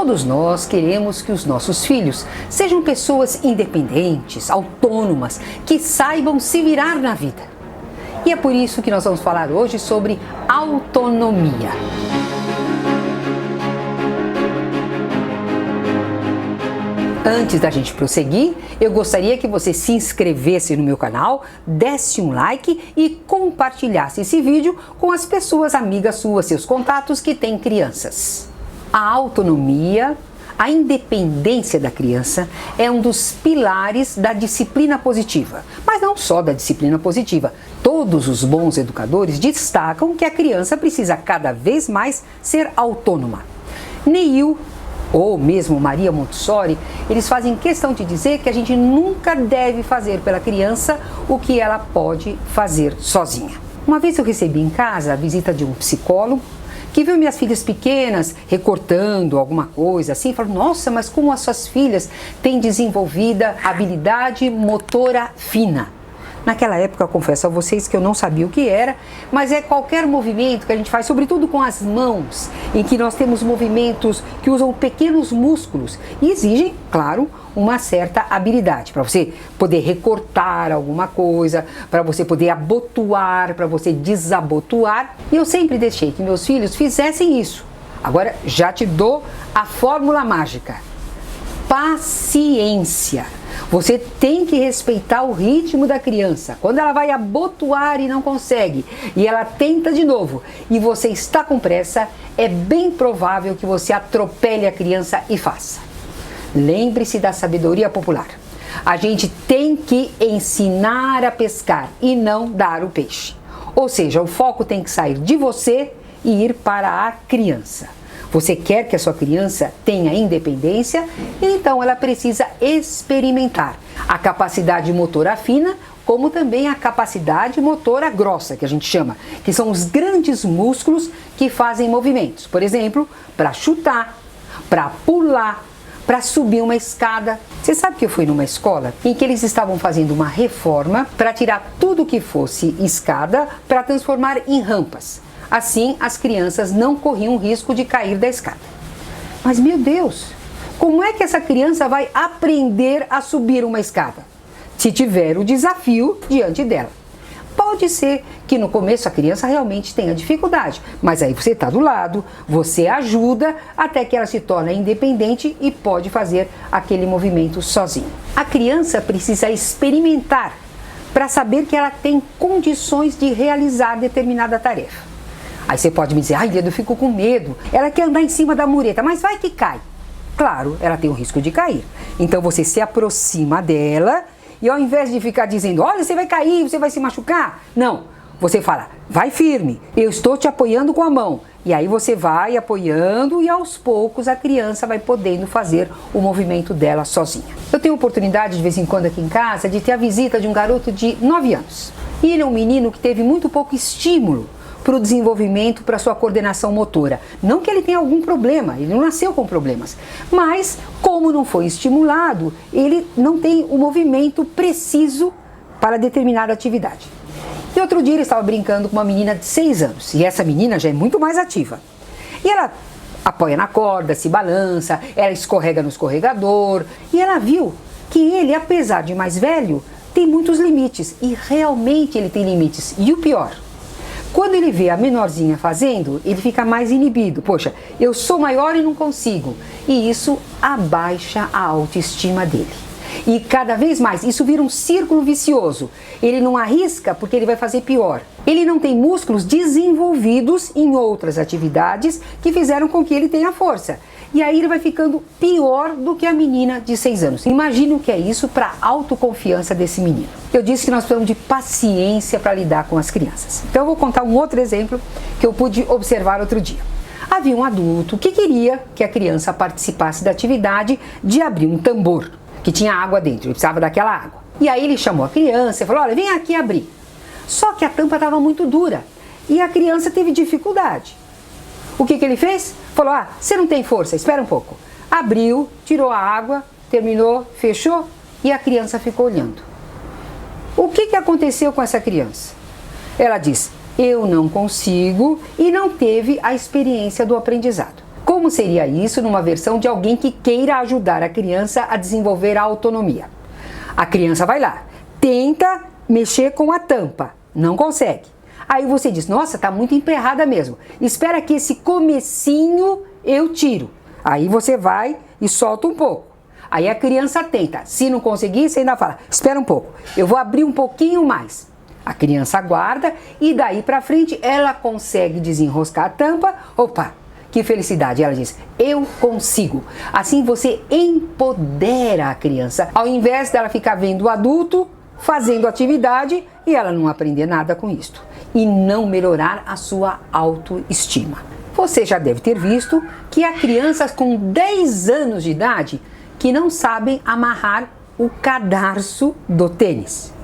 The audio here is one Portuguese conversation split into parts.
Todos nós queremos que os nossos filhos sejam pessoas independentes, autônomas, que saibam se virar na vida. E é por isso que nós vamos falar hoje sobre autonomia. Antes da gente prosseguir, eu gostaria que você se inscrevesse no meu canal, desse um like e compartilhasse esse vídeo com as pessoas amigas suas, seus contatos que têm crianças. A autonomia, a independência da criança é um dos pilares da disciplina positiva. Mas não só da disciplina positiva. Todos os bons educadores destacam que a criança precisa cada vez mais ser autônoma. Neil ou mesmo Maria Montessori, eles fazem questão de dizer que a gente nunca deve fazer pela criança o que ela pode fazer sozinha. Uma vez eu recebi em casa a visita de um psicólogo que viu minhas filhas pequenas recortando alguma coisa assim, e falou: nossa, mas como as suas filhas têm desenvolvida habilidade motora fina. Naquela época, eu confesso a vocês que eu não sabia o que era, mas é qualquer movimento que a gente faz, sobretudo com as mãos, em que nós temos movimentos que usam pequenos músculos e exigem, claro, uma certa habilidade para você poder recortar alguma coisa, para você poder abotoar, para você desabotoar. E eu sempre deixei que meus filhos fizessem isso. Agora já te dou a fórmula mágica. Paciência. Você tem que respeitar o ritmo da criança. Quando ela vai abotoar e não consegue, e ela tenta de novo, e você está com pressa, é bem provável que você atropele a criança e faça. Lembre-se da sabedoria popular. A gente tem que ensinar a pescar e não dar o peixe. Ou seja, o foco tem que sair de você e ir para a criança. Você quer que a sua criança tenha independência, então ela precisa experimentar a capacidade motora fina, como também a capacidade motora grossa, que a gente chama, que são os grandes músculos que fazem movimentos. Por exemplo, para chutar, para pular, para subir uma escada. Você sabe que eu fui numa escola em que eles estavam fazendo uma reforma para tirar tudo que fosse escada para transformar em rampas. Assim, as crianças não corriam risco de cair da escada. Mas, meu Deus, como é que essa criança vai aprender a subir uma escada? Se tiver o desafio diante dela. Pode ser que no começo a criança realmente tenha dificuldade, mas aí você está do lado, você ajuda até que ela se torne independente e pode fazer aquele movimento sozinha. A criança precisa experimentar para saber que ela tem condições de realizar determinada tarefa. Aí você pode me dizer: ai, Lilia, eu fico com medo, ela quer andar em cima da mureta, mas vai que cai. Claro, ela tem o risco de cair. Então você se aproxima dela e ao invés de ficar dizendo: olha, você vai cair, você vai se machucar. Não, você fala: vai firme, eu estou te apoiando com a mão. E aí você vai apoiando e aos poucos a criança vai podendo fazer o movimento dela sozinha. Eu tenho oportunidade de vez em quando aqui em casa de ter a visita de um garoto de 9 anos. E ele é um menino que teve muito pouco estímulo para o desenvolvimento, para a sua coordenação motora. Não que ele tenha algum problema, ele não nasceu com problemas, mas como não foi estimulado, ele não tem o movimento preciso para determinada atividade. E outro dia ele estava brincando com uma menina de 6 anos, e essa menina já é muito mais ativa. E ela apoia na corda, se balança, ela escorrega no escorregador, e ela viu que ele, apesar de mais velho, tem muitos limites, e realmente ele tem limites. E o pior, quando ele vê a menorzinha fazendo, ele fica mais inibido. Poxa, eu sou maior e não consigo. E isso abaixa a autoestima dele. E cada vez mais, isso vira um círculo vicioso. Ele não arrisca porque ele vai fazer pior. Ele não tem músculos desenvolvidos em outras atividades que fizeram com que ele tenha força. E aí ele vai ficando pior do que a menina de 6 anos. Imagina o que é isso para a autoconfiança desse menino. Eu disse que nós precisamos de paciência para lidar com as crianças. Então eu vou contar um outro exemplo que eu pude observar outro dia. Havia um adulto que queria que a criança participasse da atividade de abrir um tambor que tinha água dentro, ele precisava daquela água. E aí ele chamou a criança e falou: olha, vem aqui abrir. Só que a tampa estava muito dura e a criança teve dificuldade. O que ele fez? Falou: ah, você não tem força, espera um pouco. Abriu, tirou a água, terminou, fechou e a criança ficou olhando. O que aconteceu com essa criança? Ela diz: eu não consigo, e não teve a experiência do aprendizado. Como Como seria isso numa versão de alguém que queira ajudar a criança a desenvolver a autonomia? A criança vai lá, tenta mexer com a tampa, não consegue. Aí você diz, nossa, tá muito emperrada mesmo. Espera que esse comecinho eu tiro. Aí você vai e solta um pouco. Aí a criança tenta. Se não conseguir, você ainda fala, espera um pouco, eu vou abrir um pouquinho mais. A criança aguarda e daí pra frente ela consegue desenroscar a tampa. Opa, que felicidade! Ela diz, eu consigo. Assim você empodera a criança, ao invés dela ficar vendo o adulto fazendo atividade e ela não aprender nada com isto. E não melhorar a sua autoestima. Você já deve ter visto que há crianças com 10 anos de idade que não sabem amarrar o cadarço do tênis.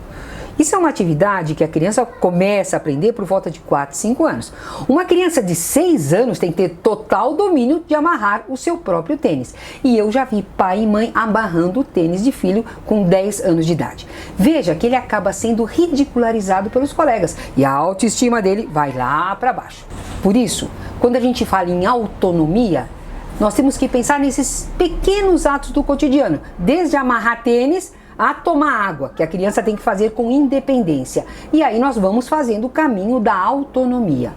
Isso é uma atividade que a criança começa a aprender por volta de 4, 5 anos. Uma criança de 6 anos tem que ter total domínio de amarrar o seu próprio tênis. E eu já vi pai e mãe amarrando o tênis de filho com 10 anos de idade. Veja que ele acaba sendo ridicularizado pelos colegas e a autoestima dele vai lá para baixo. Por isso, quando a gente fala em autonomia, nós temos que pensar nesses pequenos atos do cotidiano, desde amarrar tênis a tomar água, que a criança tem que fazer com independência. E aí nós vamos fazendo o caminho da autonomia.